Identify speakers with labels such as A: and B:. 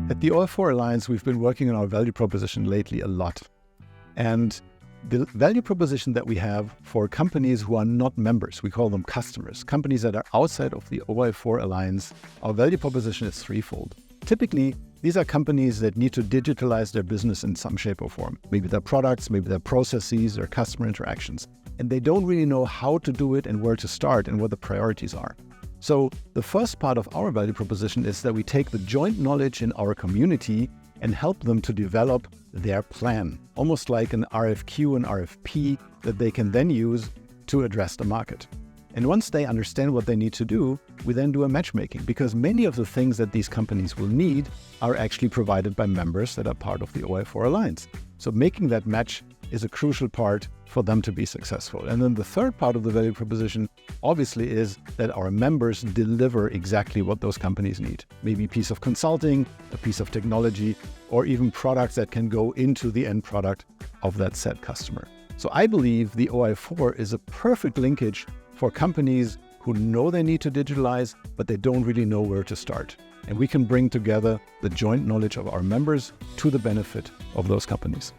A: At the OI4 Alliance, we've been working on our value proposition lately a lot. And the value proposition that we have for companies who are not members, we call them customers, companies that are outside of the OI4 Alliance, our value proposition is threefold. Typically, these are companies that need to digitalize their business in some shape or form. Maybe their products, maybe their processes, their customer interactions. And they don't really know how to do it and where to start and what the priorities are. So the first part of our value proposition is that we take the joint knowledge in our community and help them to develop their plan, almost like an RFQ and RFP that they can then use to address the market. And once they understand what they need to do, we then do a matchmaking, because many of the things that these companies will need are actually provided by members that are part of the OI4 Alliance. So making that match is a crucial part for them to be successful. And then the third part of the value proposition obviously is that our members deliver exactly what those companies need. Maybe a piece of consulting, a piece of technology, or even products that can go into the end product of that said customer. So I believe the OI4 is a perfect linkage for companies who know they need to digitalize, but they don't really know where to start. And we can bring together the joint knowledge of our members to the benefit of those companies.